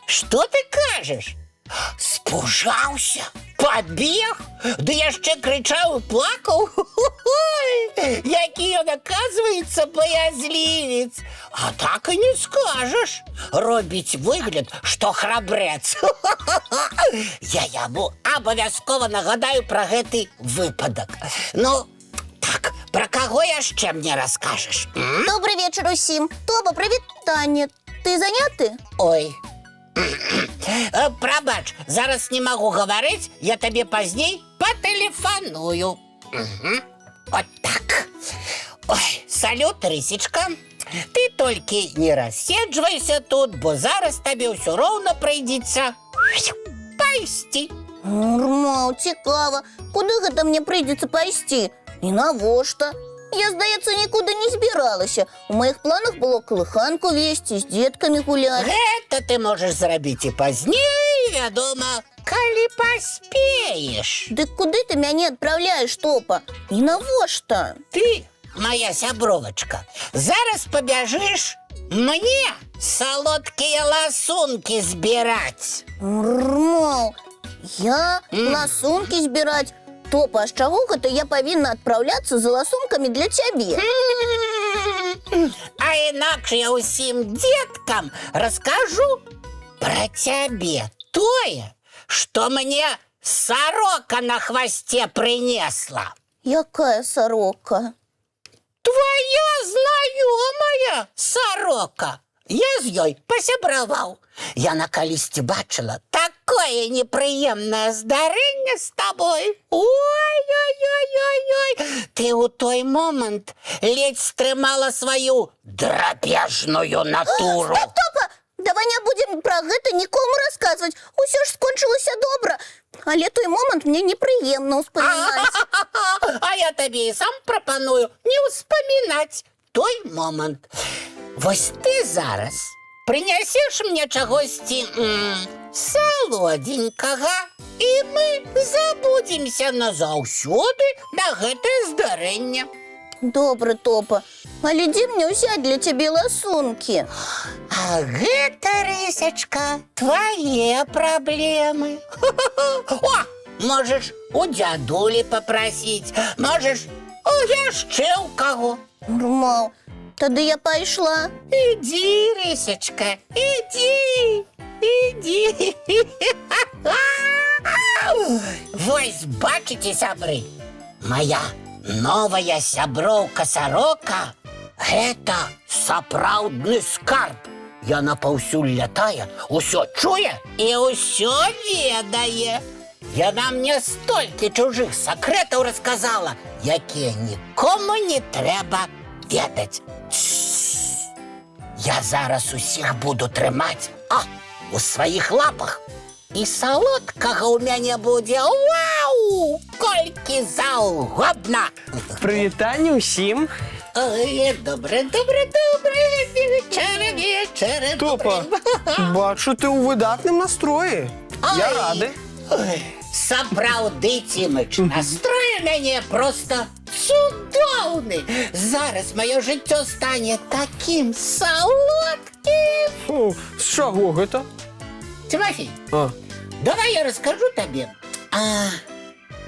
Что ты кажешь? Спужаўся, побег, да яшчэ крычаў і плакаў. Які ён, оказывается, боязливец. А так и не скажешь. Робіць выгляд, что храбрец. Я яму абавязкова нагадаю про гэты выпадок. Ну, так, про каго яшчэ мне раскажешь? Добрый вечер усім. Тоба, прывітанне. Ты заняты? Ой. Прабач, зараз не могу говорить, я тебе поздней потелефоную. Вот так. Ой, салют, Рысечка. Ты только не расседжвайся тут, бо зараз тебе ўсё роўна прыйдзецца пайсці. Нормал, цікава. Куды гэта мне прыйдзецца пайсці? І навошта? Я, здаецца, нікуды не збіралася. У моих планах было калыханку весці, з дзеткамі гуляць. Гэта ты можаш зрабіць і пазней, вядома, калі паспееш. Дык куды ты мяне адпраўляеш, Топа? І навошта? Ты, моя сябровачка, зараз побяжишь мне солодкие ласунки збирать. Нормал. Я ласункі збіраць? Топа, а з чаго гэта я павінна адпраўляцца за ласункамі для цябе? А інакш я усім деткам расскажу про тебе тое, что мне сорока на хвосте принесла. Якая сорока? Твоя знакомая сорока. Я з ёй пасябраваў. Яна калісьці бачыла такое непрыемнае здарэнне з табой. Ой-ой-ой-ой-ой. Ты ў той момант ледзь стрымала сваю драпежную натуру. Стоп, Топа! Давай не будзем пра гэта нікому расказваць. Усё ж скончылася добра. Але той момант мне непрыемна ўспамінаць. А я табе і сам прапаную не ўспамінаць той момант. Вось ты зараз прынясеш мне чагосьці салодзенькага, і мы забудземся назаўсёды на гэтае здарэнне. Добра, Топа. Але дзе мне ўзяць для цябе ласункі? А гэта, Рысячка, твае праблемы. О, можаш у дзядулі папрасіць, можаш яшчэ ў каго. Нормал. Тады я пайшла. Иди, Рысячка, иди, иди. Вось, бачыце, сябры, моя новая сяброўка-сарока – гэта сапраўдны скарб. Яна паўсюль лятае, усё чуе і ўсё ведае. Яна мне столькі чужых сакрэтаў расказала, якія нікому не трэба ведаць. Я зараз усіх буду трымаць, у сваіх лапах. І салодкага ў мяне будзе, вау, колькі заўгодна. Прывітанне ўсім. Добре. Вечара. Топа, бачу, ты ў выдатным настроі. Я рады. Сапраўды, Цімыч, настрой у мяне просто цудоўны. Зараз маё жыццё стане такім салодкім. Фу, з чаго гэта? Тимофей, давай я расскажу табе,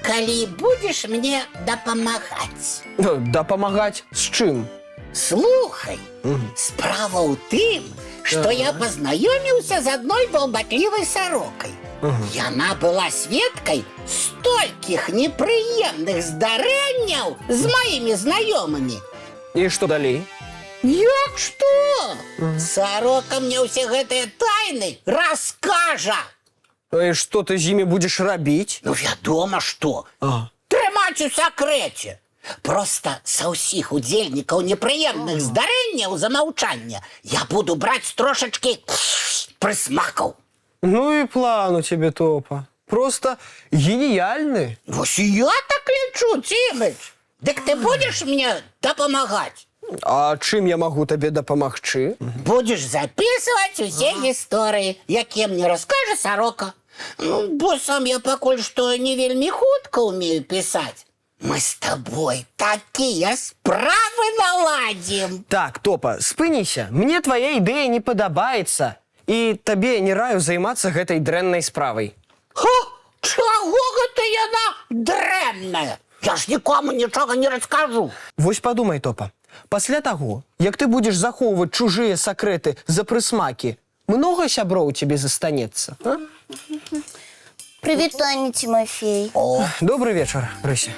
калі будзеш мне дапамагаць. Дапамагаць з чым? Слухай, справа ў тым, што я пазнаёміўся з адной балбатлівай сарокай. Яна была сведкай столькіх непрыемных здарэнняў з маімі знаёмымі. І што далей? Як што? Сарока мне ўсе гэтыя тайны раскажа. І што ты з імі будзеш рабіць? Ну, вядома, што. Трымаць у сакрэце. Просто са ўсіх удзельнікаў непрыемных здарэнняў замаўчання я буду браць трошачкі прысмакаў. Ну і план у цябе, Топа. Просто геніяльны. Вось і я так лічу, Цімыч. Дык ты будзеш мне дапамагаць? А чым я магу табе дапамагчы? Будеш записываць усе гісторыі, якія мне раскажа сарока. Ну, бо сам я пакуль што не вельмі хутка ўмею пісаць. Мы з табой такія справы наладзім. Так, Топа, спыніся. Мне твая ідэя не падабаецца. І табе не раю займацца гэтай дрэннай справай. Чаго гэта яна дрэнная? Я ж нікому нічога не раскажу. Вось падумай, Топа. Пасля таго, як ты будзеш захоўваць чужыя сакрэты за прысмакі, многа сяброў цябе застанецца. Прывітанне, Тимофей. Добрый вечар, Рыся.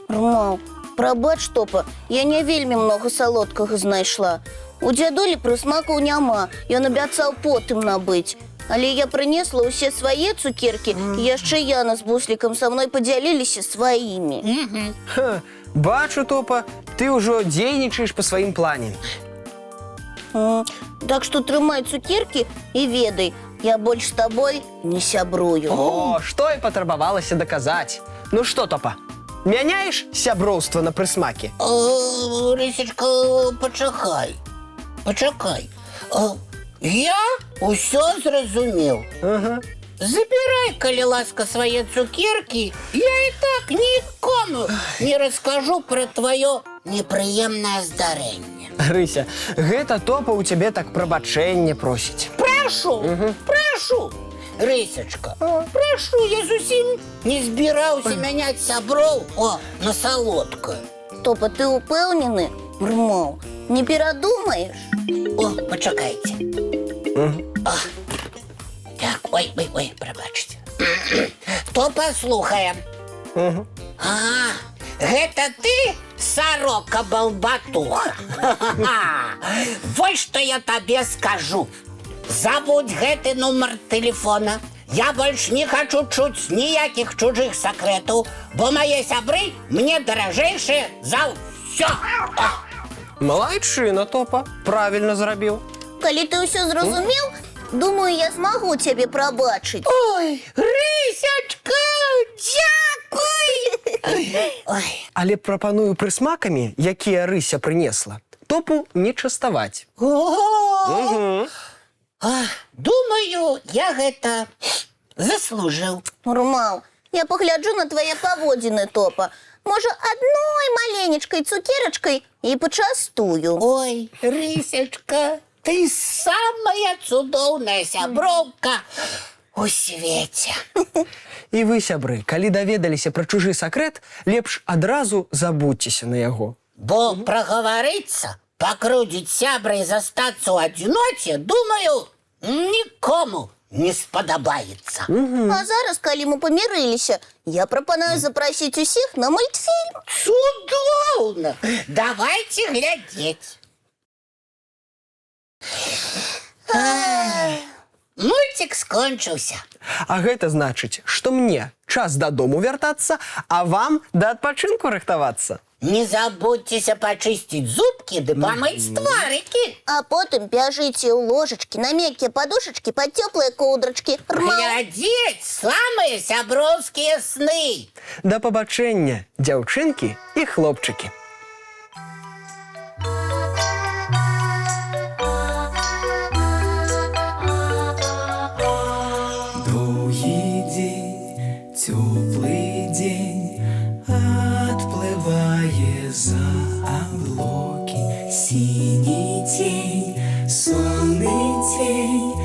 Рмаў, прабач, Топа, я не вельмі многа салодкага знайшла. У дзядулі прысмакаў няма, ён абяцаў потым набыць. Але я прынесла ўсе свае цукеркі, і яшчэ Яна з Буслікам са мной падзяліліся сваімі. Бачу, Топа, ты ўжо дзейнічаеш па сваім плане. Так што трымай цукеркі і ведай, я больш з табой не сябрую. О, што і патрабавалася даказаць. Ну што, Топа, мяняеш сяброўства на прысмакі? Рысечка, пачакай. Я ўсё зразумеў. Забирай, калі ласка, свае цукеркі. Я і так нікому не раскажу пра твоё непрыемнае здарэнне. Рыся, гэта Топа ў цябе так прабачэнне просіць. Прашу, Рысечка, прашу, я зусім не збіраўся мяняць сяброў на салодкае. Топа, ты упэўнены? Рмаў, не перадумаеш? Пачакайце. Так, ой, прабачце. Хто паслухае? Гэта ты, сарока-балбатуха? Вось што я табе скажу. Забудь гэты нумар тэлефона. Я больш не хачу чуць ніякіх чужых сакрэтаў, бо мае сябры мне даражэйшыя за ўсё. Малайчына, Топа, правільна зрабіў. Калі ты ўсё зразумеў, думаю, я змагу цябе прабачыць. Ой, Рысячка, дзякуй! Але прапаную прысмакамі, якія Рыся прынесла, Топу не частаваць. Думаю, я гэта заслужыў. Рмаў, я пагляджу на твае паводзіны, Топа. Можа, адной маленечкай цукерачкай і пачастую. Ой, Рысячка, ты самая цудоўная сяброўка у свеце. І вы, сябры, калі даведаліся пра чужы сакрэт, лепш адразу забудзьцеся на яго. Бо прагаварыцца, пакрудзіць сябра і застацца ў адзіноце, думаю, нікому не спадабаецца. А зараз, калі мы памірыліся, я прапаную запрасіць усіх на мультфільм. Цудоўна! Давайце глядзець. Мультик скончыўся. А гэта значыць, што мне час дадому вяртацца, а вам да адпачынку рыхтавацца. Не забудзьцеся пачысціць зубкі ды памыць тварыкі. А потым бяжыце ў ложачкі, на мяккія падушачкі, пад цёплыя коўдрачкі. Глядзець самыя сяброўскія сны. Да пабачэння, дзяўчынкі і хлопчыкі. Доўгі дзень, цёплы дзень, адплывае за аблокі. Сіні цень, сонны цень,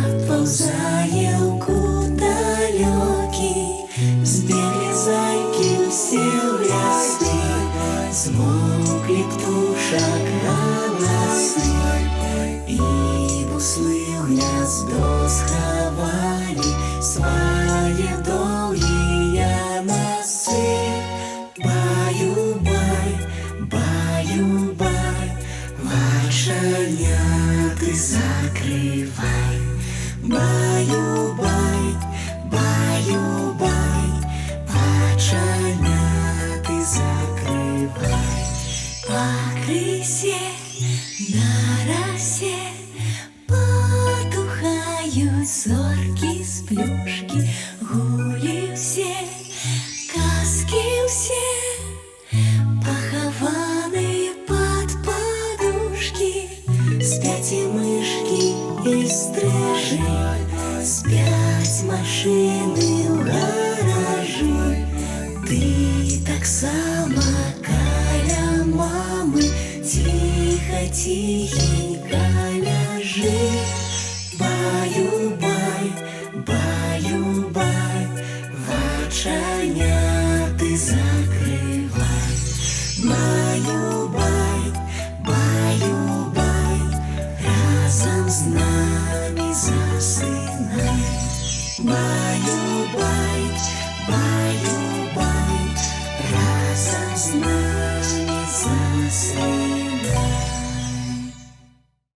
адпаўзае ў кут далёкі. Збеглі зайкі ўсе ў ляскі, змоўклі птушак галасы, і буслы ў гняздо схавалі свае доўгія носы. Баю-бай, баю-бай, вачаняты закрывай. Баю-бай, баю-бай, вачаняты закрывай. Пакрысе, на расе потухаюць зоркі з плюшкі. Гулі ўсе, казкі ўсе, пахаваныя па Ты так сама каля мамы, тихо, тихенько ляжи. Баю-бай, баю-бай, вачаня ты закрывай. Баю-бай, баю-бай, разом с нами засынай. Баю-бай, баю-бай, разом с нами засынай.